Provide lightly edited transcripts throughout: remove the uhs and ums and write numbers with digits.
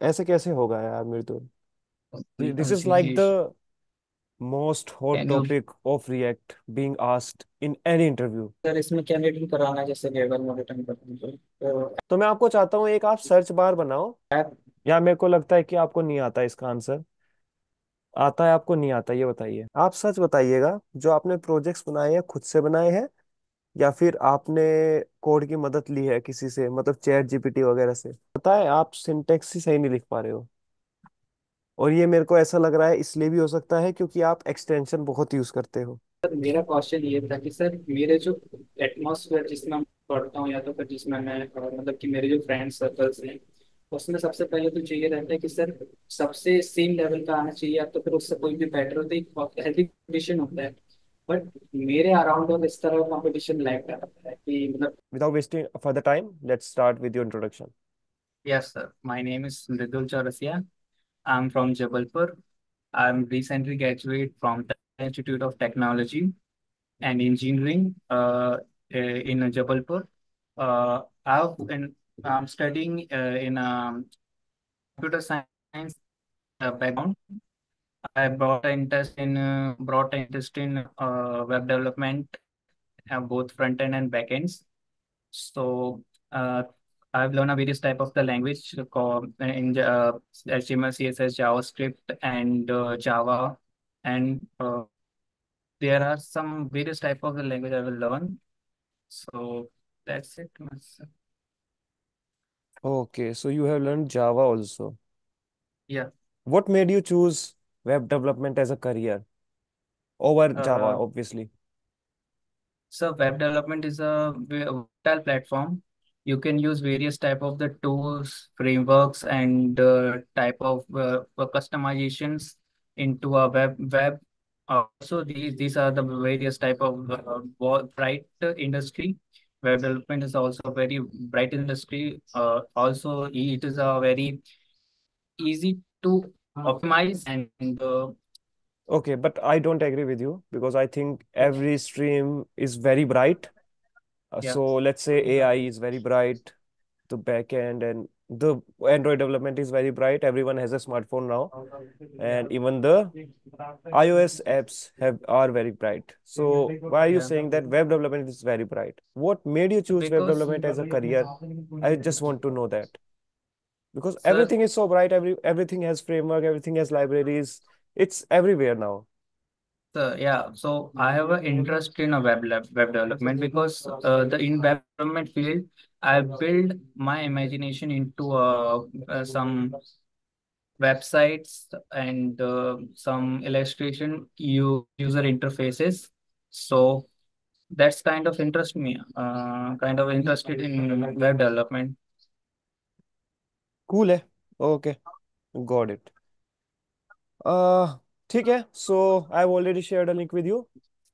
ऐसे कैसे होगा यार मेरे तो। This is like the Ashish, most hot can you topic of react being asked in any interview. Sir इसमें क्या रेटिंग कराना है, जैसे वेबर में रिटर्न करना है तो तो मैं आपको चाहता हूँ एक आप सर्च बार बनाओ। ऐप। या मेरे को लगता है कि आपको नहीं आता इसका आंसर। आता है आपको नहीं आता, ये बताइए। आप सच बताइएगा, जो आपने प्रोजेक्ट्स बनाए हैं खुद से बनाए हैं या फिर आपने कोड की मदद ली है किसी से, मतलब चैट जीपीटी वगैरह से। पता है आप सिंटेक्स ही सही नहीं लिख पा रहे हो। और ये मेरे को ऐसा लग रहा है इसलिए भी हो सकता है क्योंकि आप एक्सटेंशन बहुत यूज करते हो। सर मेरा क्वेश्चन ये था कि सर मेरे जो एटमॉस्फेयर जिसमें मैं पढ़ता हूँ या तो फिर जिसमें मैं मतलब कि मेरे जो फ्रेंड सर्कल्स हैं, उसमें सबसे पहले तो चाहिए रहता है कि सर सबसे सेम लेवल का आना चाहिए, या तो फिर उससे कोई भी बेटर होता है, हेल्थी कंपटीशन होता है। बट मेरे अराउंड और इस तरह कंपटीशन लाइक रहता है कि मतलब। Without wasting further time, let's start with your introduction. Yes, sir. My name is Mridul Chaurasia. I'm from Jabalpur. I'm recently graduated from the Institute of Technology and Engineering in Jabalpur. I'm studying in computer science background. I brought an interest in web development, both front end and back ends. So uh, I've learned a various type of the language called in HTML, CSS, JavaScript, and Java, and there are some various type of the language I will learn. So that's it. Okay, so you have learned Java also. Yeah. What made you choose web development as a career over Java, Uh, obviously? So web development is a versatile platform. You can use various type of the tools, frameworks, and type of customizations into a web. Also, these are the various type of bright industry. Web development is also a very bright industry. Also, it is a very easy to optimize and Okay, but I don't agree with you because I think every stream is very bright. yeah. So let's say AI is very bright, the back end and the Android development is very bright. Everyone has a smartphone now, and even the iOS apps have are very bright. So why are you Yeah. saying that web development is very bright? What made you choose web Because development as a career? I just want to know that because sir. everything is so bright. Everything has framework, everything has libraries. It's everywhere now. So yeah, so I have an interest in a web development because the in web development field, I build my imagination into some websites and some illustration user interfaces. So that's kind of interest me, kind of interested in web development. Cool है. Okay, got it. Uh, ठीक है. So I've already shared a link with you.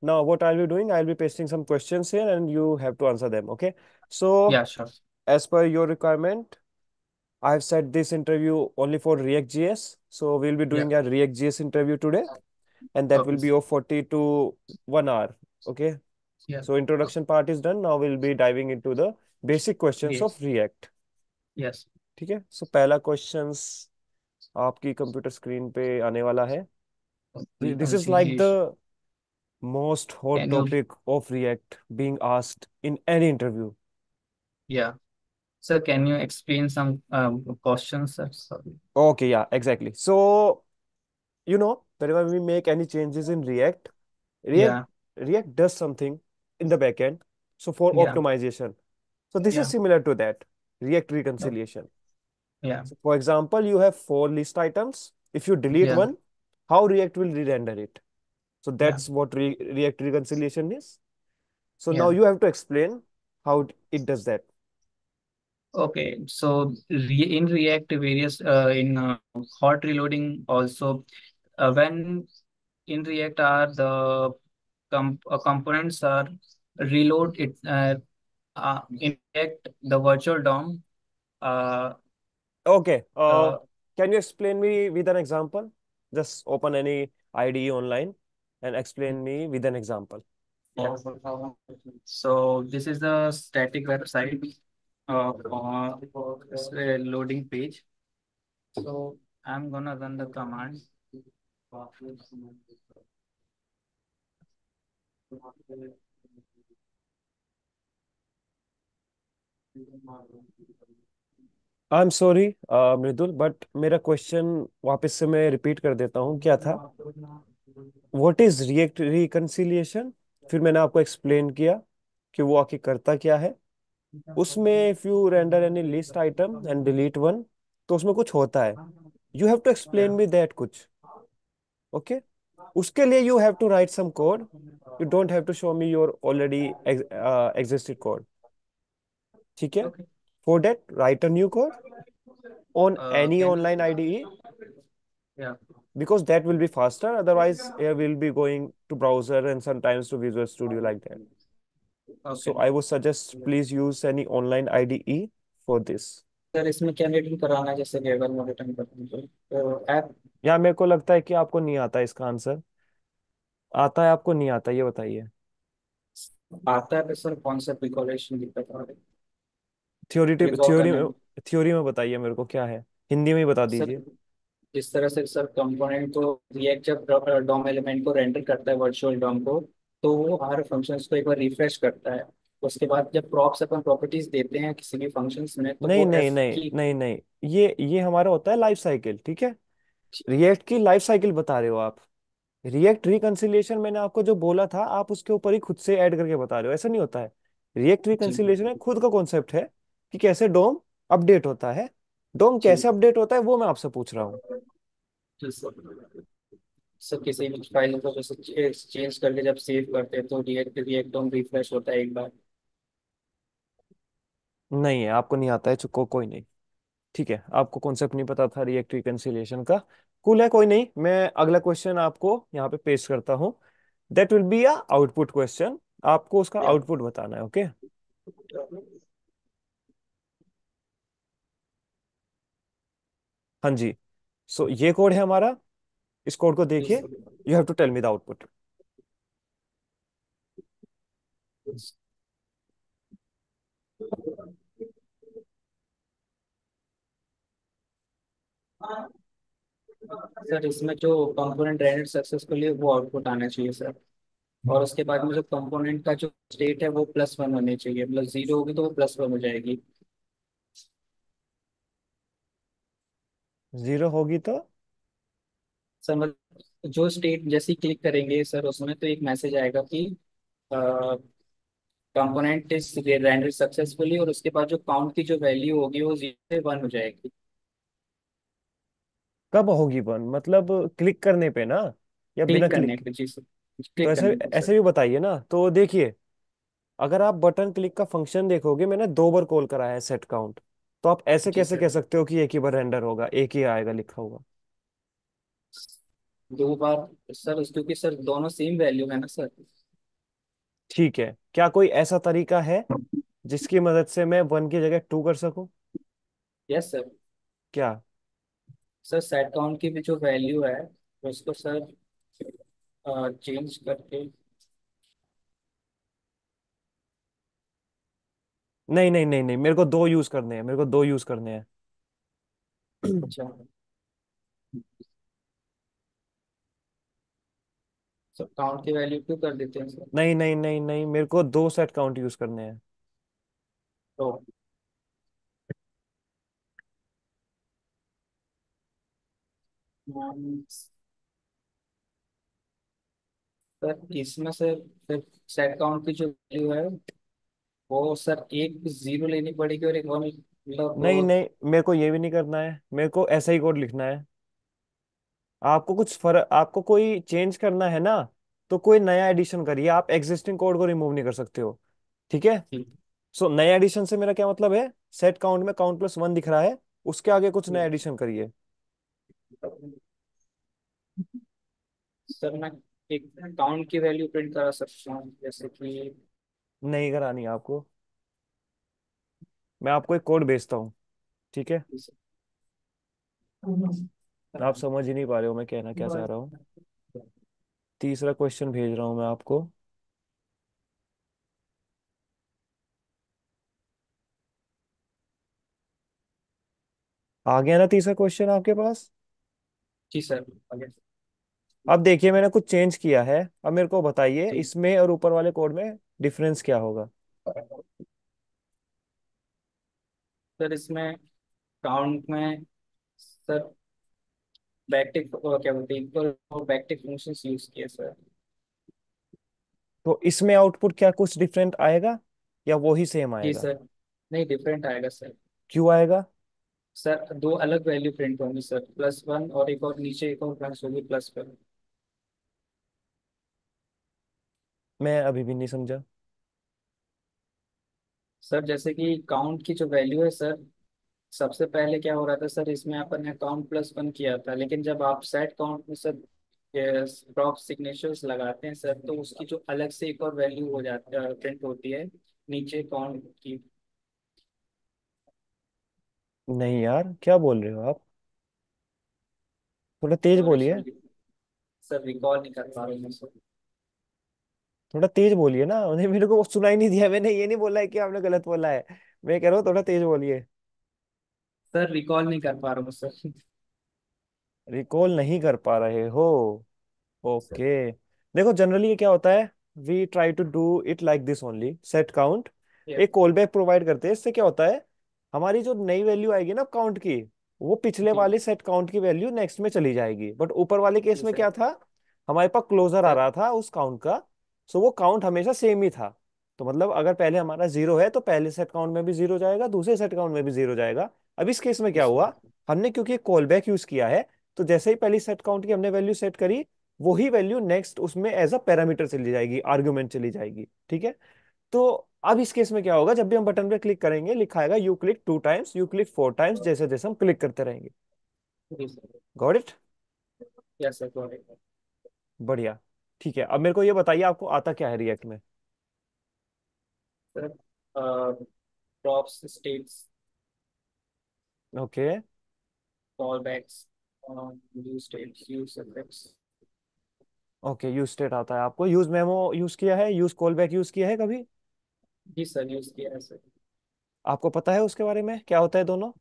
Now what I'll be doing, I'll be pasting some questions here and you have to answer them. Okay. So Yeah, sure. as per your requirement, I've set this interview only for React.js. So we'll be Yeah. doing a React.js interview today, and that will Okay. be of 40 to 1 hour. Okay. Yeah. So introduction part is done. Now we'll be diving into the basic questions of Yes. React. Yes. ठीक है. So पहला questions आपकी computer screen पे आने वाला है. This is like Ashish, the most hot can you? topic of React being asked in any interview. Yeah. Sir, can you explain some questions, sir? Sorry. Okay, yeah, exactly. So, whenever we make any changes in React, Yeah, React does something in the backend. So for yeah, optimization. So this is yeah, similar to that, React no, reconciliation. yeah, So for example, you have four list items. If you delete yeah, one, how React will re-render it? So yeah. that's what React reconciliation is. So now Yeah. you have to explain how it does that. Okay, so in React, various in hot reloading also, when in React are the components are reload it in React the virtual DOM. Uh, Okay. uh, Can you explain me with an example? Just open any IDE online and explain me with an example. yeah. So this is the static website loading page. So I'm gonna run the command. I am sorry Mridul, but मेरा question वापस से मैं repeat कर देता हूँ, क्या था? What is react reconciliation? फिर मैंने आपको एक्सप्लेन किया कि वो आखिर करता क्या है। उसमें if you render any list item and delete one, तो उसमें कुछ होता है। You have to explain me that कुछ। ओके, उसके लिए you have to write some code. You don't have to show me your already existed code. ठीक है? Okay. For that write a new code on any Can online IDE, yeah. because that will be faster. Otherwise, it will be going to browser and sometimes to Visual Studio like that. So Okay. I would suggest please use any online IDE for this. Sir इसमें क्या return कराना है, जैसे कि अगर मैं return करता हूँ तो ऐप या मेरे को लगता है कि आपको नहीं आता इसका आंसर। आता है आपको, नहीं आता, ये बताइए। आता है, तो सर कौन सा प्रिकॉलेशन दिक्कत आ रही थ्योरी है रिकॉल थ्योरी करने में में? थ्योरी में बताइए मेरे को क्या है। हिंदी में ही बता सर दीजिए। जिस तरह से सर कंपोनेंट को रिएक्ट जब डॉम एलिमेंट को रेंडर करता है वर्चुअल डॉम को, तो वो हर फंक्शंस को एक बार रिफ्रेश करता है। उसके बाद जब प्रॉप्स अपन प्रॉपर्टीज देते हैं किसी भी फंक्शंस में, तो नहीं वो नहीं एफ नहीं की। नहीं नहीं, ये हमारा होता है लाइफ साइकिल, ठीक है? रिएक्ट की लाइफ साइकिल बता रहे हो आप। रिएक्ट रिकंसिलिएशन मैंने आपको जो बोला था, आप उसके ऊपर ही खुद से ऐड करके बता रहे हो, ऐसा नहीं होता है। रिएक्ट जी रिकंसिलिएशन है खुद का कॉन्सेप्ट है कि कैसे डोम अपडेट होता है। डोम जी कैसे अपडेट होता है वो मैं आपसे पूछ रहा हूँ। जी सर। सर किसी भी फाइल को जैसे चेंज करके जब सेव करते हैं तो रिएक्ट रिएक्ट डॉम रिफ्रेश होता है एक बार। नहीं है, आपको नहीं आता है, चुको कोई नहीं। ठीक है, आपको कॉन्सेप्ट नहीं पता था रिएक्ट रिकंसिलिएशन का। कूल है, कोई नहीं। मैं अगला क्वेश्चन आपको यहाँ पे पेश करता हूँ। That will be a output question. आपको उसका या आउटपुट बताना है, ओके? हाँ जी। सो ये कोड है हमारा। इस कोड को देखिए। You have to tell me the output. Sir इसमें जो कंपोनेंट रेंडर सक्सेसफुली वो आउटपुट आना चाहिए सर। और उसके बाद में जो कंपोनेंट का जो स्टेट है वो +1 होनी चाहिए, मतलब 0 होगी तो वो +1 हो जाएगी। जीरो होगी तो? सर मतलब जो स्टेट जैसे ही क्लिक करेंगे सर उसमें तो एक मैसेज आएगा कि कंपोनेंट इज रेंडर सक्सेसफुली, और उसके बाद जो काउंट की जो वैल्यू होगी वो 0 से 1 हो जाएगी। कब होगी बंद, मतलब क्लिक करने पे ना, या बिना क्लिक करने क्लिक? पे जी सर, तो क्लिक ऐसे करने पे सर। ऐसे भी बताइए ना, तो देखिए। अगर आप बटन क्लिक का फंक्शन देखोगे, मैंने 2 बार कॉल करा है सेट काउंट। तो आप ऐसे जी कैसे कह सर, सकते हो कि एक ही बार रेंडर होगा, एक ही आएगा लिखा हुआ? 2 बार सर, क्योंकि सर दोनों सेम वैल्यू है ना सर। ठीक है, क्या कोई ऐसा तरीका है जिसकी मदद से मैं वन की जगह टू कर सकूं? Yes sir. क्या? सर सेट काउंट की भी जो वैल्यू है उसको सर चेंज करके। नहीं नहीं नहीं नहीं, मेरे को दो यूज करने हैं, मेरे को दो यूज करने हैं। अच्छा, सर काउंट की वैल्यू क्यों कर देते हैं सर? नहीं नहीं नहीं नहीं, मेरे को दो सेट काउंट यूज करने हैं। तो सर इसमें सर सेट काउंट की जो वैल्यू है वो सर एक 0 लेनी पड़ेगी और एक 1, नहीं मतलब। नहीं, मेरे को ये भी नहीं करना है, मेरे को ऐसा ही कोड लिखना है। आपको कुछ फर्क, आपको कोई चेंज करना है ना, तो कोई नया एडिशन करिए। आप एग्जिस्टिंग कोड को रिमूव नहीं कर सकते हो। ठीक है? सो नया एडिशन से मेरा क्या मतलब है? सेट काउंट में काउंट प्लस वन दिख रहा है, उसके आगे कुछ नया एडिशन करिए। सर मैं एक काउंट की वैल्यू प्रिंट करा सकता हूँ, जैसे कि। नहीं करानी है आपको। मैं आपको एक कोड भेजता हूँ, ठीक है? आप समझ ही नहीं पा रहे हो मैं कहना क्या चाह रहा हूँ। तीसरा क्वेश्चन भेज रहा हूँ मैं आपको। आ गया ना तीसरा क्वेश्चन आपके पास? जी सर, आगे। अब देखिए मैंने कुछ चेंज किया है। अब मेरे को बताइए जी इसमें और ऊपर वाले कोड में डिफरेंस क्या होगा। सर, इसमें काउंट में सर बैकटिक क्या बोलते हैं, इक्वल और बैकटिक फंक्शंस यूज किए सर। तो इसमें आउटपुट क्या कुछ डिफरेंट आएगा या वो ही सेम जी आएगा? सर, नहीं डिफरेंट आएगा सर। क्यों आएगा? सर दो अलग वैल्यू प्रिंट होंगी सर, +1 और एक और नीचे एक और प्लस होगी +1। मैं अभी भी नहीं समझा। सर जैसे कि काउंट की जो वैल्यू है सर, सबसे पहले क्या हो रहा था सर, इसमें अपन ने काउंट +1 किया था, लेकिन जब आप सेट काउंट में सर प्रॉप सिग्नेचर्स लगाते हैं सर, तो उसकी जो अलग से एक और वैल्यू हो जाती है, प्रिंट होती है नीचे काउंट की। नहीं यार, क्या बोल रहे हो आप? थोड़ा तेज सॉरी बोलिए। सर, सर रिकॉल नहीं कर पा रहा हूँ मैं सर। थोड़ा तेज बोलिए ना, उन्हें मेरे को सुनाई नहीं दिया। मैंने ये नहीं बोला है कि आपने गलत बोला है। मैं कह रहा हूँ थोड़ा तेज बोलिए। सर रिकॉल नहीं कर पा रहा हूँ सर। रिकॉल नहीं कर पा रहे हो? Sir okay. देखो जनरली ये क्या होता है, we try to do it like this only, set count. ये- एक कॉल बैक प्रोवाइड करते हैं, इससे क्या होता है, हमारी जो नई वैल्यू आएगी ना काउंट की, वो पिछले जी वाले सेट काउंट की वैल्यू नेक्स्ट में चली जाएगी। बट ऊपर वाले केस जी में सर। क्या था, हमारे पास क्लोजर आ सर रहा था उस काउंट का। सो वो काउंट हमेशा सेम ही था। तो मतलब अगर पहले हमारा जीरो है तो पहले सेट काउंट में भी जीरो जाएगा, दूसरे सेट काउंट में भी जीरो जाएगा। अब इस केस में जी क्या सर। हुआ, हमने क्योंकि कॉल बैक यूज किया है, तो जैसे ही पहली सेट काउंट की हमने वैल्यू सेट करी, वही वैल्यू नेक्स्ट उसमें एज अ पैरामीटर चली जाएगी, आर्गुमेंट चली जाएगी। ठीक है। तो अब इस केस में क्या होगा, जब भी हम बटन पे क्लिक करेंगे लिखा आएगा you click 2 times, you click 4 times, जैसे जैसे हम क्लिक करते रहेंगे। जी sir. Got it? Yes sir, got it. बढ़िया। ठीक है, अब मेरे को ये बताइए आपको आता क्या है रिएक्ट में। Sir props, states, okay. Callbacks, use states, use effects. Okay, use state आता है आपको। यूज मेमो यूज किया है, यूज कॉल बैक यूज किया है कभी? जी सर, यूज किया है सर। आपको पता है उसके बारे में क्या होता है दोनों?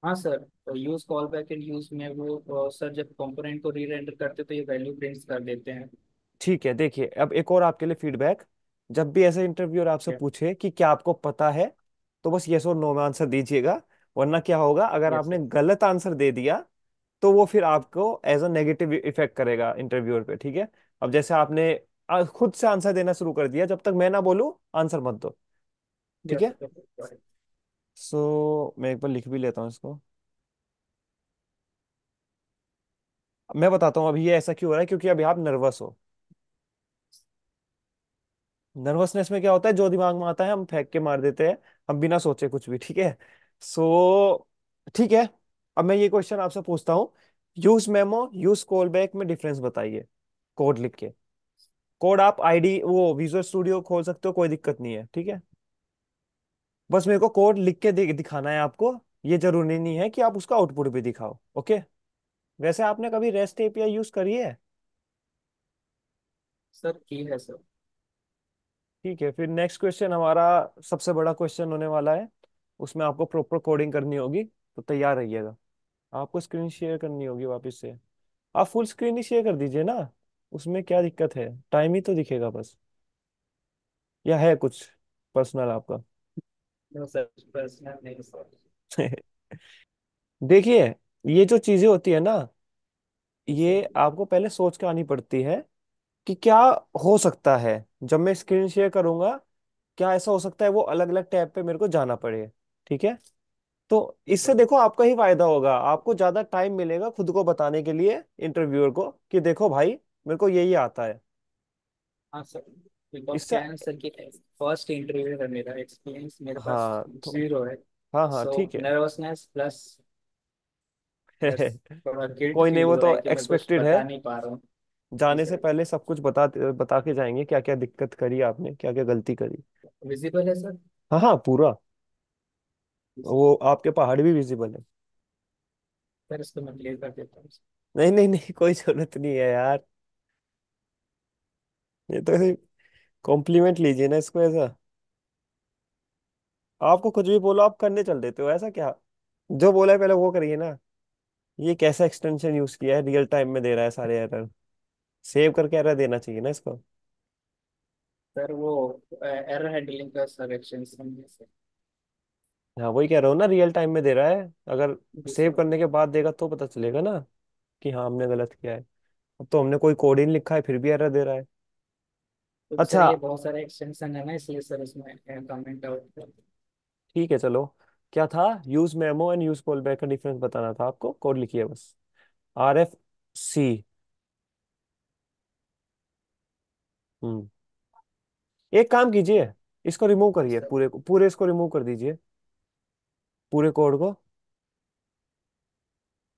हाँ sir, use call back and use में वो सर जब कंपोनेंट को री रेंडर करते तो ये वैल्यू प्रिंट्स कर देते हैं। ठीक है, देखिए अब एक और आपके लिए फीडबैक। जब भी ऐसे इंटरव्यूअर आपसे पूछे कि क्या आपको पता है, तो बस यस और नो में आंसर दीजिएगा। वरना क्या होगा, अगर यस आपने सर। गलत आंसर दे दिया तो वो फिर आपको एज अ नेगेटिव इफेक्ट करेगा इंटरव्यूअर पे। ठीक है। अब जैसे आपने खुद से आंसर देना शुरू कर दिया, जब तक मैं ना बोलूं आंसर मत दो। ठीक यस है। सर। सो मैं एक बार लिख भी लेता हूँ इसको। मैं बताता हूँ अभी ये ऐसा क्यों हो रहा है, क्योंकि अभी आप नर्वस हो। नर्वसनेस में क्या होता है, जो दिमाग में आता है हम फेंक के मार देते हैं, हम बिना सोचे कुछ भी। ठीक है। सो ठीक है, अब मैं ये क्वेश्चन आपसे पूछता हूँ। Use memo use call back में डिफरेंस बताइए, कोड लिख के। कोड आप आईडी वो विजुअल स्टूडियो खोल सकते हो, कोई दिक्कत नहीं है। ठीक है। बस मेरे को कोड लिख के दिखाना है आपको। ये जरूरी नहीं है कि आप उसका आउटपुट भी दिखाओ। ओके। वैसे आपने कभी रेस्ट एपीआई यूज करी है? सर की है सर। ठीक है, फिर नेक्स्ट क्वेश्चन हमारा सबसे बड़ा क्वेश्चन होने वाला है। उसमें आपको प्रॉपर कोडिंग करनी होगी, तो तैयार रहिएगा। आपको स्क्रीन शेयर करनी होगी वापस से। आप फुल स्क्रीन ही शेयर कर दीजिए ना, उसमें क्या दिक्कत है, टाइम ही तो दिखेगा बस। या है कुछ पर्सनल आपका? नो सर, पर्सनल नहीं सर। देखिए, ये जो चीजें होती है ना, जी सर। ये आपको पहले सोच के आनी पड़ती है कि क्या हो सकता है जब मैं स्क्रीन शेयर करूंगा। क्या ऐसा हो सकता है वो अलग अलग टैब पे मेरे को जाना पड़े। ठीक है। तो जी इससे सर। देखो आपका ही फायदा होगा, आपको ज्यादा टाइम मिलेगा खुद को बताने के लिए इंटरव्यूअर को कि देखो भाई मेरे को यही आता है। हाँ सर, बिकॉज इससे क्या है ना सर कि फर्स्ट इंटरव्यू है मेरा, एक्सपीरियंस मेरे पास हाँ तो 0 है। हाँ हाँ सो ठीक है। नर्वसनेस प्लस प्लस थोड़ा गिल्ट कोई नहीं, फील वो हो रहा तो है कि मैं कुछ एक्सपेक्टेड है। बता नहीं पा रहा हूँ। जी जाने से सर। पहले सब कुछ बता बता के जाएंगे, क्या क्या दिक्कत करी आपने, क्या क्या गलती करी। विजिबल है सर? हाँ हाँ पूरा। जी सर। वो आपके पहाड़ भी विजिबल है। सर इसको मैं क्लियर कर देता हूँ। नहीं नहीं नहीं, कोई जरूरत नहीं है यार। ये तो कॉम्प्लीमेंट लीजिए ना इसको ऐसा। आपको कुछ भी बोलो आप करने चल देते हो, ऐसा क्या? जो बोला है पहले वो करिए ना। ये कैसा एक्सटेंशन यूज किया है, रियल टाइम में दे रहा है सारे एरर। सेव करके एरर देना चाहिए ना इसको। सर वो एरर हैंडलिंग का सर एक्सटेंशन है सर। हाँ वही कह रहा हूँ ना, रियल टाइम में दे रहा है। अगर जी सेव सर। करने के बाद देगा तो पता चलेगा ना कि हाँ हमने गलत किया है। अब तो हमने कोई कोड ही नहीं लिखा है फिर भी एरर दे रहा है। तो सर अच्छा ये बहुत सारे एक्सटेंशन है ना, इसलिए सर इसमें कमेंट आउट। ठीक है चलो। क्या था, use memo and use call back का डिफरेंस बताना था आपको, कोड लिखिए बस। RFC। हम्म। एक काम कीजिए, इसको रिमूव करिए, सर पूरे पूरे इसको रिमूव कर दीजिए, पूरे कोड को।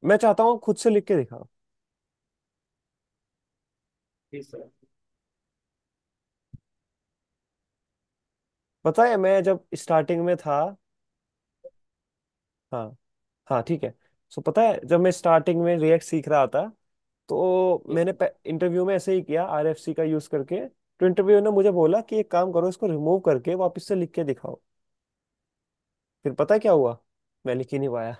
मैं चाहता हूँ खुद से लिख के दिखाओ। जी सर। पता है मैं जब स्टार्टिंग में था। हाँ। हाँ ठीक है। सो पता है जब मैं स्टार्टिंग में रिएक्ट सीख रहा था, तो जी मैंने सर। इंटरव्यू में ऐसे ही किया, RFC का यूज करके। तो इंटरव्यू ने मुझे बोला कि एक काम करो, इसको रिमूव करके वापस से लिख के दिखाओ। फिर पता है क्या हुआ, मैं लिख ही नहीं पाया।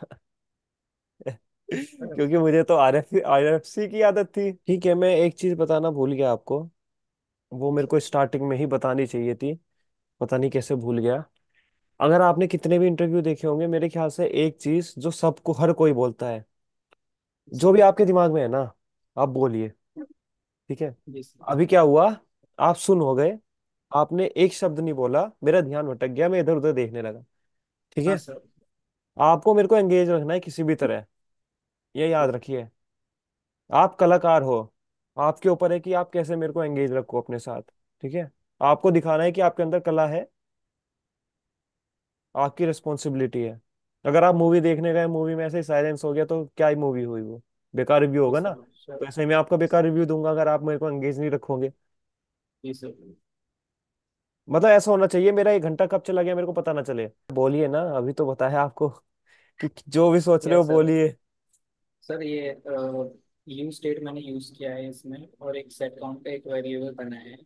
सर, क्योंकि मुझे तो RFC की आदत थी। ठीक है, मैं एक चीज बताना भूल गया आपको। वो मेरे को स्टार्टिंग में ही बतानी चाहिए थी, पता नहीं कैसे भूल गया। अगर आपने कितने भी इंटरव्यू देखे होंगे, मेरे ख्याल से एक चीज जो सबको हर कोई बोलता है, जो भी आपके दिमाग में है ना, आप बोलिए। ठीक है। जी सर। अभी क्या हुआ, आप सुन हो गए, आपने एक शब्द नहीं बोला, मेरा ध्यान भटक गया, मैं इधर उधर देखने लगा। ठीक हाँ है। सर। आपको मेरे को एंगेज रखना है किसी भी तरह, ये याद रखिए। आप कलाकार हो, आपके ऊपर है कि आप कैसे मेरे को एंगेज रखो अपने साथ। ठीक है। आपको दिखाना है कि आपके अंदर कला है, आपकी रिस्पॉन्सिबिलिटी है। अगर आप मूवी देखने गए, मूवी में ऐसे ही साइलेंस हो गया, तो क्या ही मूवी हुई वो, बेकार रिव्यू जी होगा ना। सर। सर। तो ऐसे ही मैं आपका बेकार रिव्यू दूंगा अगर आप मेरे को एंगेज नहीं रखोगे। जी सर। मतलब ऐसा होना चाहिए, मेरा 1 घंटा कब चला गया मेरे को पता ना चले। बोलिए ना, अभी तो बताया आपको कि जो भी सोच रहे हो यस सर। बोलिए। सर ये यूज स्टेट मैंने यूज किया है इसमें, और एक सेट काउंट का एक वेरिएबल बनाया है,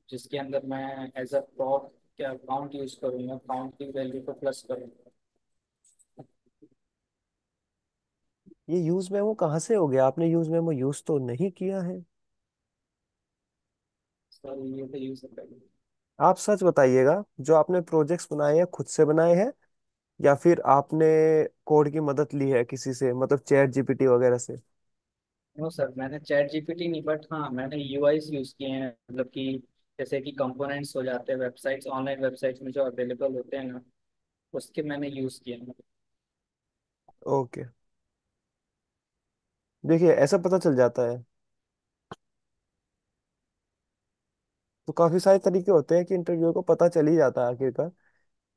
जिसके अंदर मैं एज अ प्रॉप क्या काउंट यूज करूंगा, काउंट की वैल्यू को प्लस करूंगा। ये यूज मेमो कहाँ से हो गया, आपने यूज मेमो यूज तो नहीं किया है। सर ये तो यूज है। आप सच बताइएगा, जो आपने प्रोजेक्ट्स बनाए हैं खुद से बनाए हैं, या फिर आपने कोड की मदद ली है किसी से, मतलब ChatGPT वगैरह से। नो सर, मैंने चैट जीपीटी नहीं, बट हाँ मैंने यूआईस यूज किए हैं, मतलब कि जैसे कि कंपोनेंट्स हो जाते हैं वेबसाइट्स, ऑनलाइन वेबसाइट्स में जो अवेलेबल होते हैं ना, उसके मैंने यूज किए हैं। ओके। देखिए ऐसा पता चल जाता है। तो काफी सारे तरीके होते हैं कि इंटरव्यू को पता चल ही जाता है आखिरकार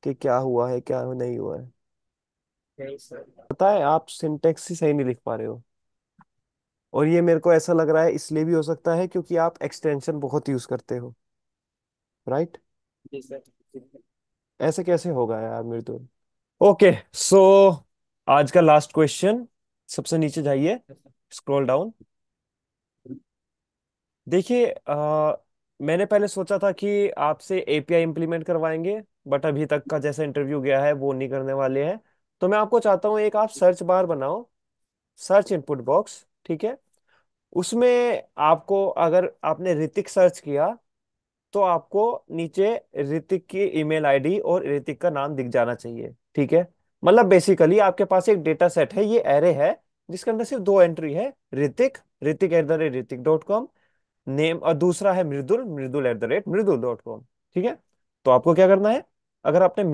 कि क्या हुआ है क्या नहीं हुआ है। यही सर। पता है आप सिंटेक्स ही सही नहीं लिख पा रहे हो। और ये मेरे को ऐसा लग रहा है इसलिए भी हो सकता है क्योंकि आप एक्सटेंशन बहुत यूज करते हो, राइट। जी सर। ऐसे कैसे होगा यार मेरे तो। ओके सो आज का लास्ट क्वेश्चन, सबसे नीचे जाइए, स्क्रॉल डाउन। देखिए मैंने पहले सोचा था कि आपसे API इंप्लीमेंट करवाएंगे, बट अभी तक का जैसा इंटरव्यू गया है वो नहीं करने वाले हैं। तो मैं आपको चाहता हूँ एक आप सर्च बार बनाओ, सर्च इनपुट बॉक्स। ठीक है। उसमें आपको, अगर आपने ऋतिक सर्च किया, तो आपको नीचे ऋतिक की ईमेल आईडी और ऋतिक का नाम दिख जाना चाहिए। ठीक है। मतलब बेसिकली आपके पास एक डेटा सेट है, ये एरे है जिसके अंदर सिर्फ 2 एंट्री है, ऋतिक, ऋतिक@ऋतिक.com नेम, और दूसरा है मृदुल, मृदुल@मृदुल.com। ठीक है। तो आपको क्या करना है, अगर आपने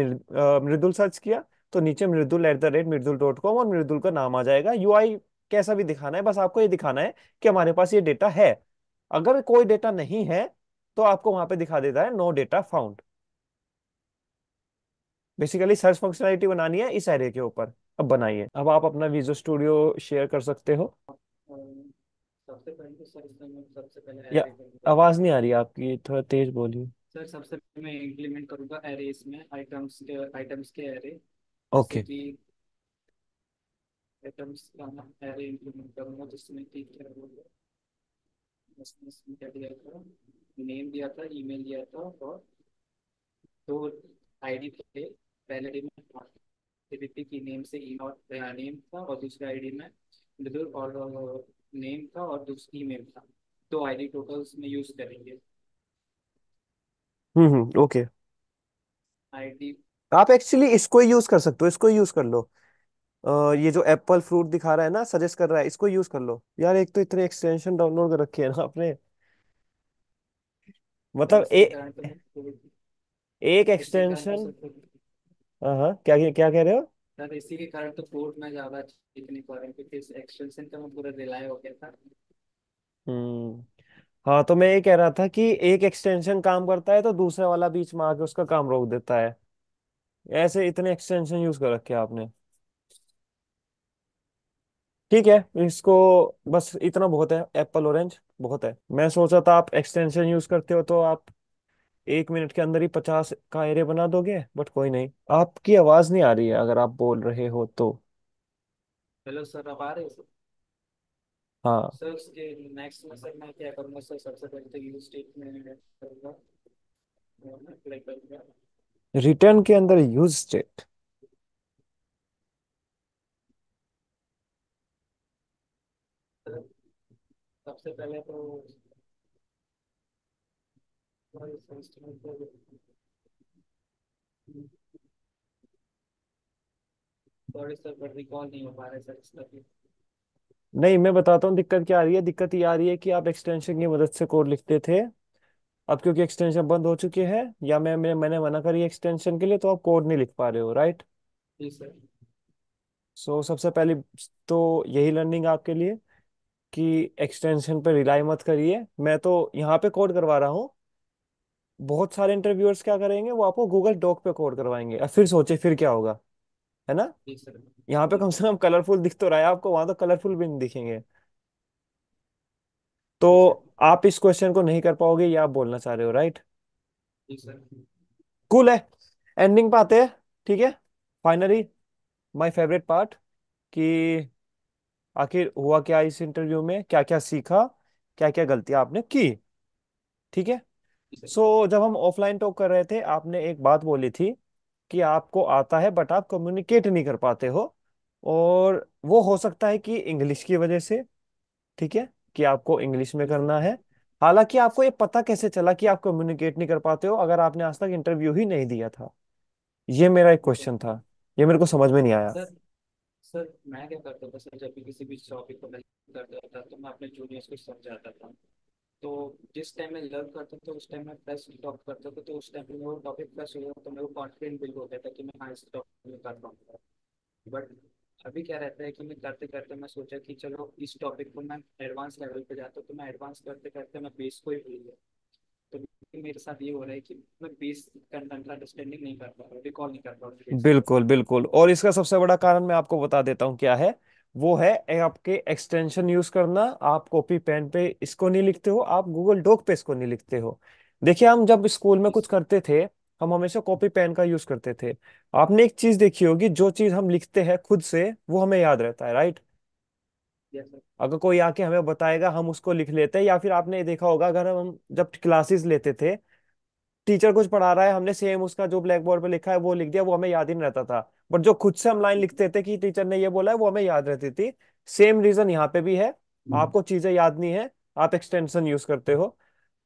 मृदुल सर्च किया, तो नीचे मृदुल@मृदुल.com और मृदुल का नाम आ जाएगा। UI कैसा भी दिखाना है, बस आपको ये दिखाना है कि हमारे पास ये डेटा है। अगर कोई डेटा नहीं है, तो आपको वहां पे दिखा देता है no data found. Basically search functionality बनानी है इस एरे के ऊपर। अब बनाइए, अब आप अपना विजुअल स्टूडियो शेयर कर सकते हो। सबसे पहले तो सर इसमें मैं सबसे पहले या एरे करूँगा। आवाज नहीं आ रही आपकी, थोड़ा तेज बोलिए। सर सबसे पहले मैं इम्प्लीमेंट करूँगा एरेस में, आइटम्स के एरे, जैसे ओके। कि आइटम्स का मैं एरे इम्प्लीमेंट करूँगा, जिसमें कि क्या होगा, इसमें क्या दिया था, नेम दिया था, ईमेल दिया था, और दो आईडी थे, पहले दिन में। ऋतिक की नेम से ईमेल नेम था, और दूसरे आईडी में मृदुल और नेम था, और दूसरी ईमेल था। दो आईडी टोटल में यूज करेंगे। ओके। आईडी। आप एक्चुअली इसको ही यूज कर सकते हो, इसको ही यूज कर लो। ये जो एप्पल फ्रूट दिखा रहा है ना, सजेस्ट कर रहा है, इसको यूज कर लो यार। एक तो इतने एक्सटेंशन डाउनलोड कर रखे हैं ना आपने, और मतलब इसी के कारण तो मैं एक इसी के कारण तो एक्सटेंशन। सर हाँ हाँ, क्या क्या कह रहे हो? सर इसी के कारण तो कोड में ज्यादा सीख नहीं पा रहे हैं, क्योंकि इस एक्सटेंशन का मैं पूरा रिलाय हो गया था। हम्म। हाँ, तो मैं ये कह रहा था कि एक एक्सटेंशन काम करता है तो दूसरा वाला बीच में आके उसका काम रोक देता है। ऐसे इतने एक्सटेंशन यूज कर रखे हैं आपने। ठीक है, इसको बस इतना बहुत है, एप्पल ऑरेंज बहुत है। मैं सोचा था आप एक्सटेंशन यूज करते हो तो आप 1 मिनट के अंदर ही 50 का एरे बना दोगे, बट कोई नहीं। आपकी आवाज नहीं आ रही है अगर आप बोल रहे हो तो। हेलो सर, अब आ रहे हैं सर? हाँ। सर उसके नेक्स्ट में सर मैं क्या करूँगा सर, सबसे पहले तो यूज स्टेटमेंट करूँगा, अप्लाई करूँगा। रिटर्न के अंदर यूज स्टेट। सर सबसे पहले तो सॉरी सर, बट रिकॉल नहीं हो पा रहा है सर इसका भी। नहीं, मैं बताता हूँ दिक्कत क्या आ रही है। दिक्कत ये आ रही है कि आप एक्सटेंशन की मदद से कोड लिखते थे, अब क्योंकि एक्सटेंशन बंद हो चुके हैं, या मैंने मना करी एक्सटेंशन के लिए, तो आप कोड नहीं लिख पा रहे हो, राइट? जी सर। सो सबसे पहले तो यही लर्निंग आपके लिए कि एक्सटेंशन पे रिलाई मत करिए। मैं तो यहाँ पे कोड करवा रहा हूँ, बहुत सारे इंटरव्यूअर्स क्या करेंगे, वो आपको गूगल डॉक पे कोड करवाएंगे, अब फिर सोचे फिर क्या होगा, है ना? जी सर। यहाँ पे जी कम सर। से कम कलरफुल दिख तो रहा है आपको, वहां तो कलरफुल भी नहीं दिखेंगे। तो जी सर। आप इस क्वेश्चन को नहीं कर पाओगे, ये आप बोलना चाह रहे हो, राइट? जी सर। कूल है। एंडिंग पे आते हैं, ठीक है। फाइनली माय फेवरेट पार्ट, कि आखिर हुआ क्या इस इंटरव्यू में, क्या क्या सीखा, क्या क्या गलतियां आपने की। ठीक है। जी सर। सो जब हम ऑफलाइन टॉक कर रहे थे, आपने एक बात बोली थी कि आपको आता है बट आप कम्युनिकेट नहीं कर पाते हो, और वो हो सकता है कि इंग्लिश की वजह से। ठीक है, कि आपको इंग्लिश में जी सर। करना है। हालांकि आपको ये पता कैसे चला कि आप कम्युनिकेट नहीं कर पाते हो, अगर आपने आज तक इंटरव्यू ही नहीं दिया था? ये मेरा एक जी सर। क्वेश्चन था, ये मेरे को समझ में नहीं आया। सर सर मैं क्या करता था सर, जब भी किसी भी टॉपिक को मैं करता था तो मैं अपने जूनियर्स को समझाता था। तो जिस टाइम मैं लर्न करता था उस टाइम मैं फ्रेश टॉप करता था, तो उस टाइम पे वो टॉपिक फ्रेश हो जाता, तो मेरे को कॉन्फिडेंट बिल्ड हो गया था कि मैं हाँ इस टॉपिक में कर पाऊंगा। बट अभी क्या रहता है कि मैं करते करते मैं सोचा कि चलो इस टॉपिक को मैं एडवांस लेवल पे जाता हूँ, तो मैं एडवांस करते करते मैं बेस को ही भूल गया। तो मेरे साथ ये हो रहा है कि मैं बेस कंटेंट का अंडरस्टैंडिंग नहीं कर पा रहा हूँ, रिकॉल नहीं कर पा रहा हूँ बेस को। बिल्कुल बिल्कुल, और इसका सबसे बड़ा कारण मैं आपको बता देता हूँ क्या है। वो है आपके एक्सटेंशन यूज करना। आप कॉपी पेन पे इसको नहीं लिखते हो, आप गूगल डॉक पे इसको नहीं लिखते हो। देखिए, हम जब स्कूल में कुछ इस करते थे, हम हमेशा कॉपी पेन का यूज करते थे। आपने एक चीज देखी होगी, जो चीज हम लिखते हैं खुद से वो हमें याद रहता है, राइट? जैसा। अगर कोई आके हमें बताएगा हम उसको लिख लेते हैं, या फिर आपने देखा होगा, अगर हम जब क्लासेस लेते थे, टीचर कुछ पढ़ा रहा है, हमने सेम उसका जो ब्लैक बोर्ड पे लिखा है वो लिख दिया, वो हमें याद ही नहीं रहता था। बट जो खुद से हम लाइन लिखते थे कि टीचर ने ये बोला है, वो हमें याद रहती थी। सेम रीजन यहाँ पे भी है। आपको चीजें याद नहीं है, आप एक्सटेंशन यूज करते हो।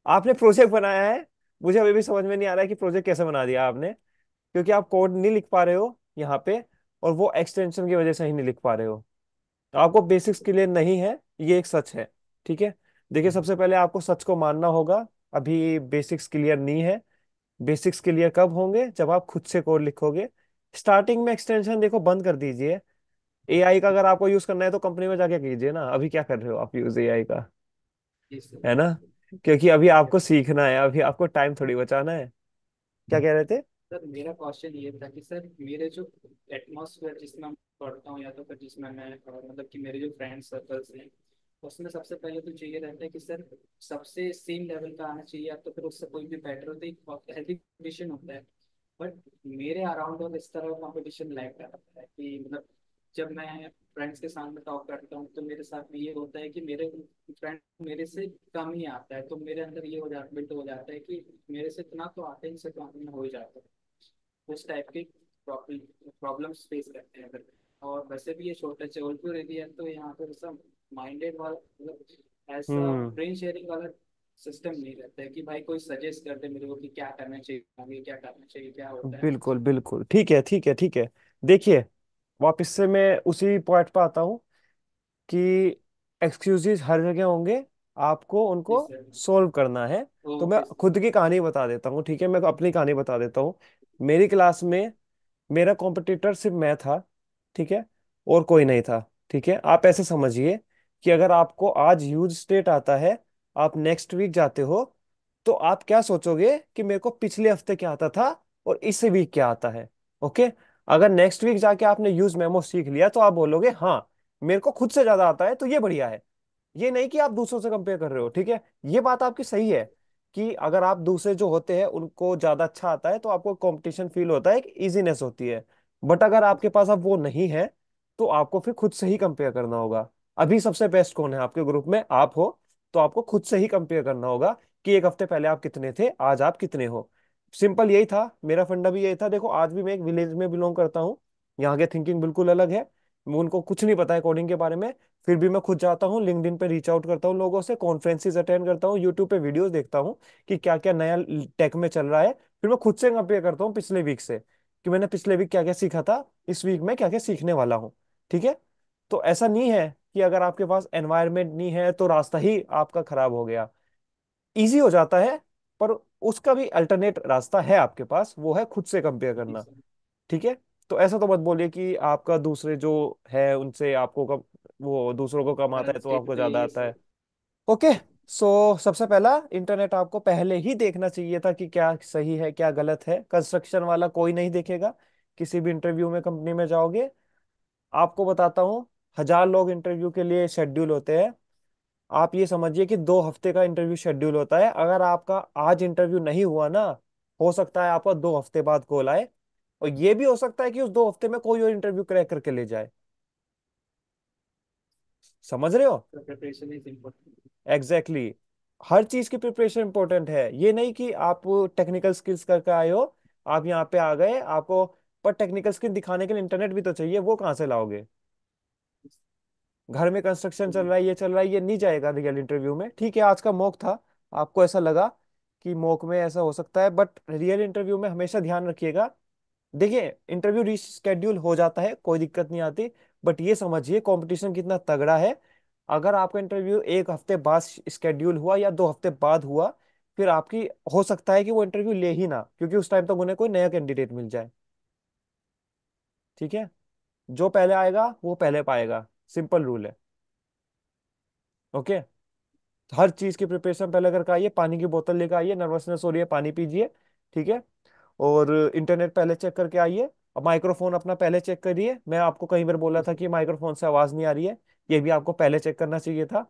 आपने प्रोजेक्ट बनाया है, मुझे अभी भी समझ में नहीं आ रहा है कि प्रोजेक्ट कैसे बना दिया आपने, क्योंकि आप कोड नहीं लिख पा रहे हो यहाँ पे, और वो एक्सटेंशन की वजह से ही नहीं लिख पा रहे हो। आपको बेसिक्स क्लियर नहीं है, ये एक सच है। ठीक है। देखिए, सबसे पहले आपको सच को मानना होगा, अभी बेसिक्स क्लियर नहीं है। बेसिक्स क्लियर कब होंगे, जब आप खुद से कोड लिखोगे। स्टार्टिंग में एक्सटेंशन देखो बंद कर दीजिए। एआई का अगर आपको यूज करना है तो कंपनी में जाके कीजिए ना, अभी क्या कर रहे हो आप यूज एआई का, है ना? क्योंकि अभी आपको सीखना है, अभी आपको टाइम थोड़ी बचाना है। क्या कह रहे थे? सर मेरा क्वेश्चन ये था कि सर मेरे जो एटमॉस्फेयर जिसमें मैं पढ़ता हूँ, या तो फिर जिसमें मैं मतलब कि मेरे जो फ्रेंड सर्कल्स हैं, उसमें सबसे पहले तो चाहिए रहता है कि सर सबसे सेम लेवल का आना चाहिए, या तो फिर उससे कोई भी बेटर होता है, हेल्थी कंडीशन होता है। बट मेरे अराउंड और इस तरह कंपटीशन लैग करता है कि मतलब जब मैं फ्रेंड्स के सामने टॉक करता हूँ तो मेरे साथ में ये होता है कि मेरे फ्रेंड मेरे से कम ही आता है, तो मेरे अंदर ये हो जाता बिल्ट हो जाता है कि मेरे से इतना तो आता है, इनसे कम में हो ही जाता है उस टाइप की प्रॉब्लम्स फेस करते हैं अगर। और वैसे भी ये छोटा जबलपुर एरिया है, तो यहाँ पर सब माइंडेड वाला मतलब ऐसा हम्म। ब्रेन शेयरिंग वाला सिस्टम नहीं रहता है कि भाई कोई सजेस्ट कर दे मेरे को कि क्या करना चाहिए आगे, क्या करना चाहिए, क्या होता है। बिल्कुल बिल्कुल, ठीक है ठीक है ठीक है। देखिए, वापस से मैं उसी पॉइंट पर आता हूँ कि एक्सक्यूजेस हर जगह होंगे, आपको उनको इस सोल्व करना है। तो मैं ओके खुद की कहानी बता देता हूँ, ठीक है, मैं अपनी कहानी बता देता हूँ। मेरी क्लास में मेरा कॉम्पिटिटर सिर्फ मैं था, ठीक है, और कोई नहीं था। ठीक है, आप ऐसे समझिए कि अगर आपको आज ह्यूज स्टेट आता है, आप नेक्स्ट वीक जाते हो, तो आप क्या सोचोगे कि मेरे को पिछले हफ्ते क्या आता था और इस वीक क्या आता है। ओके। अगर नेक्स्ट वीक जाके आपने यूज मेमो सीख लिया तो आप बोलोगे हाँ, मेरे को खुद से ज्यादा आता है, तो ये बढ़िया है। ये नहीं कि आप दूसरों से कंपेयर कर रहे हो, ठीक है। ये बात आपकी सही है कि अगर आप दूसरे जो होते हैं उनको ज्यादा अच्छा आता है तो आपको कंपटीशन फील होता है, एक इजीनेस होती है। बट अगर आपके पास अब वो नहीं है, तो आपको फिर खुद से ही कंपेयर करना होगा। अभी सबसे बेस्ट कौन है आपके ग्रुप में, आप हो। तो आपको खुद से ही कंपेयर करना होगा कि एक हफ्ते पहले आप कितने थे, आज आप कितने हो। सिंपल यही था, मेरा फंडा भी यही था। देखो, आज भी मैं एक विलेज में बिलोंग करता हूँ, यहाँ के थिंकिंग बिल्कुल अलग है। उनको कुछ नहीं पता है कोडिंग के बारे में, फिर भी मैं खुद जाता हूँ, लिंक्डइन पे रीच आउट करता हूँ लोगों से, कॉन्फ्रेंसेस अटेंड करता हूँ, यूट्यूब पे वीडियोस देखता हूँ कि क्या क्या नया टेक में चल रहा है। फिर मैं खुद से कंपेयर करता हूँ पिछले वीक से, कि मैंने पिछले वीक क्या क्या सीखा था, इस वीक में क्या क्या सीखने वाला हूँ। ठीक है। तो ऐसा नहीं है कि अगर आपके पास एनवायरनमेंट नहीं है तो रास्ता ही आपका खराब हो गया। इजी हो जाता है, पर उसका भी अल्टरनेट रास्ता है आपके पास, वो है खुद से कंपेयर करना। ठीक है। तो ऐसा तो मत बोलिए कि आपका दूसरे जो है उनसे आपको कम, वो दूसरों को कम आता है करंट तो स्टेट आपको पे ज्यादा ये आता है। सब। ओके। सो सबसे पहला, इंटरनेट आपको पहले ही देखना चाहिए था कि क्या सही है क्या गलत है। कंस्ट्रक्शन वाला कोई नहीं देखेगा। किसी भी इंटरव्यू में कंपनी में जाओगे, आपको बताता हूँ, 1,000 लोग इंटरव्यू के लिए शेड्यूल होते हैं। आप ये समझिए कि 2 हफ्ते का इंटरव्यू शेड्यूल होता है। अगर आपका आज इंटरव्यू नहीं हुआ ना, हो सकता है आपका 2 हफ्ते बाद कॉल आए, और ये भी हो सकता है कि उस 2 हफ्ते में कोई और इंटरव्यू क्रैक करके ले जाए। समझ रहे हो? Preparation is important. Exactly exactly. हर चीज की प्रिपरेशन इंपॉर्टेंट है। ये नहीं कि आप टेक्निकल स्किल्स करके आए हो, आप यहाँ पे आ गए आपको, पर टेक्निकल स्किल दिखाने के लिए इंटरनेट भी तो चाहिए, वो कहाँ से लाओगे? घर में कंस्ट्रक्शन चल रहा है, ये चल रहा है, ये नहीं जाएगा रियल इंटरव्यू में। ठीक है, आज का मॉक था, आपको ऐसा लगा कि मॉक में ऐसा हो सकता है, बट रियल इंटरव्यू में हमेशा ध्यान रखिएगा। देखिए, इंटरव्यू रीशेड्यूल हो जाता है, कोई दिक्कत नहीं आती, बट ये समझिए कंपटीशन कितना तगड़ा है। अगर आपका इंटरव्यू एक हफ्ते बाद स्केड्यूल हुआ या 2 हफ्ते बाद हुआ, फिर आपकी हो सकता है कि वो इंटरव्यू ले ही ना, क्योंकि उस टाइम तक उन्हें कोई नया कैंडिडेट मिल जाए। ठीक है। जो पहले आएगा वो पहले पाएगा, सिंपल रूल है। ओके। हर चीज की प्रिपरेशन पहले करके आइए, पानी की बोतल लेकर आइए, नर्वसनेस हो रही है पानी पीजिए। ठीक है। और इंटरनेट पहले चेक करके आइए। अब माइक्रोफोन अपना पहले चेक करिए, मैं आपको कई बार बोला था कि माइक्रोफोन से आवाज नहीं आ रही है, ये भी आपको पहले चेक करना चाहिए था।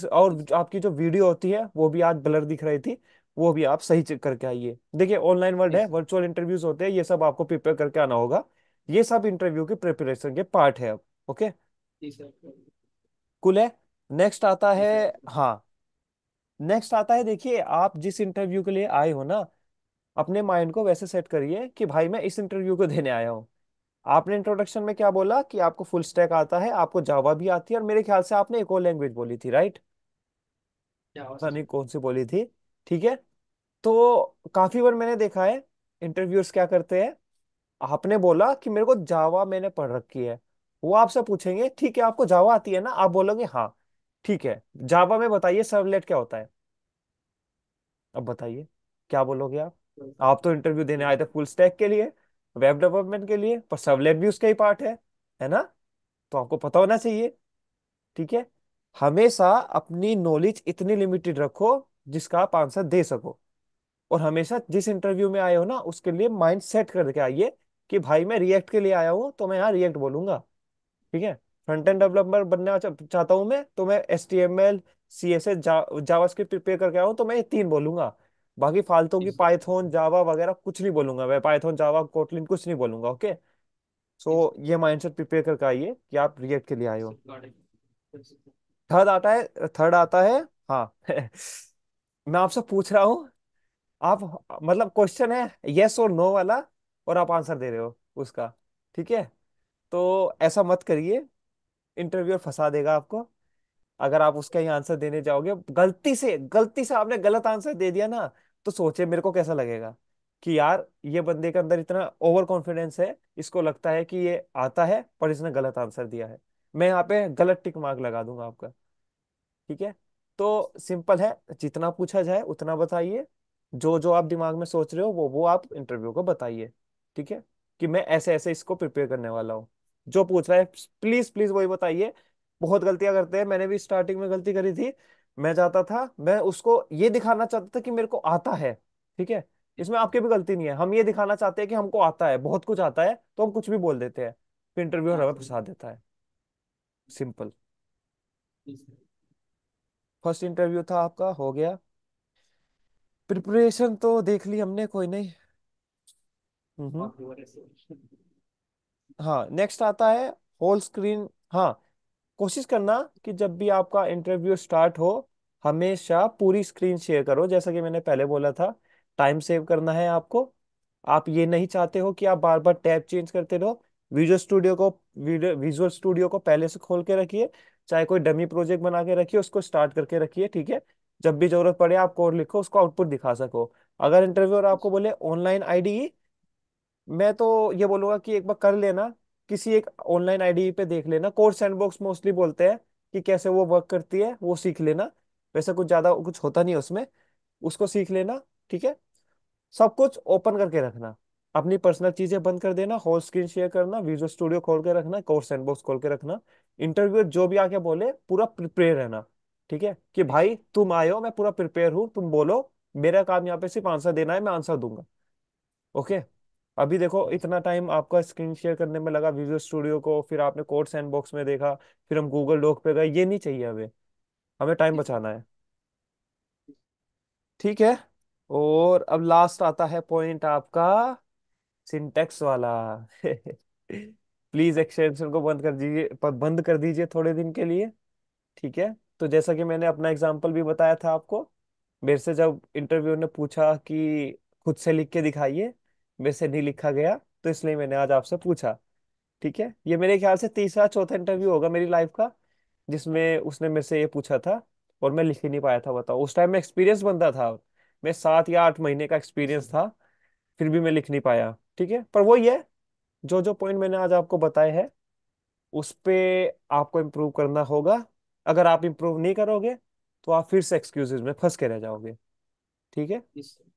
और आपकी जो वीडियो होती है वो भी आज ब्लर दिख रही थी, वो भी आप सही चेक करके आइए। देखिए, ऑनलाइन वर्ल्ड है, वर्चुअल इंटरव्यूज होते हैं, ये सब आपको प्रिपेयर करके आना होगा। ये सब इंटरव्यू के प्रिपरेशन के पार्ट है अब। ओके। जी सर। कुल है। नेक्स्ट आता जी है। सर। हाँ, नेक्स्ट आता है, देखिए, आप जिस इंटरव्यू के लिए आए हो ना, अपने माइंड को वैसे सेट करिए कि भाई मैं इस इंटरव्यू को देने आया हूँ। आपने इंट्रोडक्शन में क्या बोला कि आपको फुल स्टैक आता है, आपको जावा भी आती है, और मेरे ख्याल से आपने एक और लैंग्वेज बोली थी, राइट? क्या हो पता सर? नहीं कौन सी बोली थी। ठीक है। तो काफी बार मैंने देखा है इंटरव्यूअर्स क्या करते हैं, आपने बोला कि मेरे को जावा मैंने पढ़ रखी है, वो आपसे पूछेंगे ठीक है आपको जावा आती है ना, आप बोलोगे हाँ। ठीक है, जावा में बताइए सर्वलेट क्या होता है। अब बताइए, क्या बोलोगे आप? आप तो इंटरव्यू देने आए थे फुल स्टैक के लिए, वेब डेवलपमेंट के लिए, पर सर्वलेट भी उसका ही पार्ट है ना? तो आपको पता होना चाहिए। ठीक है। हमेशा अपनी नॉलेज इतनी लिमिटेड रखो जिसका आप आंसर दे सको। और हमेशा जिस इंटरव्यू में आए हो ना, उसके लिए माइंड सेट करके आइए कि भाई मैं रिएक्ट के लिए आया हूं तो मैं यहाँ रिएक्ट बोलूंगा। ठीक है। फ्रंट एंड डेवलपर बनना चाहता हूं मैं, तो मैं HTML CSS जावास्क्रिप्ट प्रिपेयर करके आया हूं तो मैं ये 3 बोलूंगा। बाकी फालतू की पाइथन जावा वगैरह कुछ नहीं बोलूंगा, मैं पाइथन जावा कोटलिन कुछ नहीं बोलूंगा। ओके। सो ये माइंडसेट प्रिपेयर करके आइए कि आप रिएक्ट के लिए आए हो। थर्ड आता है। हाँ मैं आपसे पूछ रहा हूँ, आप, मतलब क्वेश्चन है यस और नो वाला, और आप आंसर दे रहे हो। उसका। ठीक है, तो ऐसा मत करिए, इंटरव्यूअर फंसा देगा आपको। अगर आप उसका ही आंसर देने जाओगे, गलती से आपने गलत आंसर दे दिया ना, तो सोचे मेरे को कैसा लगेगा कि यार ये बंदे के अंदर इतना ओवर कॉन्फिडेंस है, इसको लगता है कि ये आता है पर इसने गलत आंसर दिया है। मैं यहाँ पे गलत टिक मार्क लगा दूंगा आपका। ठीक है, तो सिंपल है, जितना पूछा जाए उतना बताइए। जो जो आप दिमाग में सोच रहे हो वो आप इंटरव्यू को बताइए। ठीक है, कि मैं ऐसे ऐसे इसको प्रिपेयर करने वाला हूँ। जो पूछ रहा है प्लीज प्लीज वही बताइए। बहुत गलतियां करते हैं, मैंने भी स्टार्टिंग में गलती करी थी। मैं चाहता था, मैं उसको ये दिखाना चाहता था कि मेरे को आता है। ठीक है, इसमें आपकी भी गलती नहीं है, हम ये दिखाना चाहते हैं कि हमको आता है, बहुत कुछ आता है, तो हम कुछ भी बोल देते हैं, फिर इंटरव्यूअर हाँ हमें सर। फंसा देता है। सिंपल। जी सर। फर्स्ट इंटरव्यू था आपका, हो गया। प्रिपरेशन तो देख ली हमने, कोई नहीं। हम्म। बाकी और ऐसे। हाँ, नेक्स्ट आता है होल स्क्रीन। हाँ, कोशिश करना कि जब भी आपका इंटरव्यू स्टार्ट हो, हमेशा पूरी स्क्रीन शेयर करो, जैसा कि मैंने पहले बोला था। टाइम सेव करना है आपको। आप ये नहीं चाहते हो कि आप बार बार टैब चेंज करते रहो। विजुअल स्टूडियो को पहले से खोल के रखिए। चाहे कोई डमी प्रोजेक्ट बना के रखिए, उसको स्टार्ट करके रखिए। ठीक है, जब भी जरूरत पड़े आप कोड लिखो, उसको आउटपुट दिखा सको। अगर इंटरव्यूअर आपको बोले ऑनलाइन आईडी, मैं तो ये बोलूंगा कि एक बार कर लेना। किसी एक ऑनलाइन आईडी पे देख लेना, कोड सैंडबॉक्स मोस्टली बोलते हैं कि कैसे वो वर्क करती है, वो सीख लेना। वैसे कुछ ज्यादा कुछ होता नहीं है उसमें, उसको सीख लेना। ठीक है, सब कुछ ओपन करके रखना। अपनी पर्सनल चीजें बंद कर देना, होल स्क्रीन शेयर करना, विजुअल स्टूडियो खोल के रखना, कोड सैंडबॉक्स खोल के रखना। इंटरव्यू जो भी आके बोले पूरा प्रिपेयर रहना। ठीक है, कि जी सर। भाई तुम आए हो, मैं पूरा प्रिपेयर हूँ, तुम बोलो। मेरा काम यहाँ पे सिर्फ आंसर देना है, मैं आंसर दूंगा। ओके। अभी देखो जी सर। इतना टाइम आपका स्क्रीन शेयर करने में लगा विजुअल स्टूडियो को, फिर आपने कोड सैंडबॉक्स में देखा, फिर हम गूगल डॉक पे गए, ये नहीं चाहिए हमें। हमें टाइम जी सर। बचाना है। ठीक है, और अब लास्ट आता है पॉइंट आपका, सिंटेक्स वाला। प्लीज एक्सटेंशन को बंद कर दीजिए, बंद कर दीजिए थोड़े दिन के लिए। ठीक है, तो जैसा कि मैंने अपना एग्जांपल भी बताया था आपको, मेरे से जब इंटरव्यू ने पूछा कि खुद से लिख के दिखाइए, मेरे से नहीं लिखा गया, तो इसलिए मैंने आज आपसे पूछा। ठीक है, ये मेरे ख्याल से तीसरा चौथा इंटरव्यू होगा मेरी लाइफ का जिसमें उसने मेरे से ये पूछा था और मैं लिख ही नहीं पाया था। बताओ, उस टाइम में एक्सपीरियंस बंदा था, मैं 7 या 8 महीने का अच्छा एक्सपीरियंस सर। था, फिर भी मैं लिख नहीं पाया। ठीक है, पर वही है, जो जो पॉइंट मैंने आज आपको बताए हैं उस पे आपको इम्प्रूव करना होगा। अगर आप इम्प्रूव नहीं करोगे तो आप फिर से एक्सक्यूजेज में फंस के रह जाओगे। ठीक है। जी सर।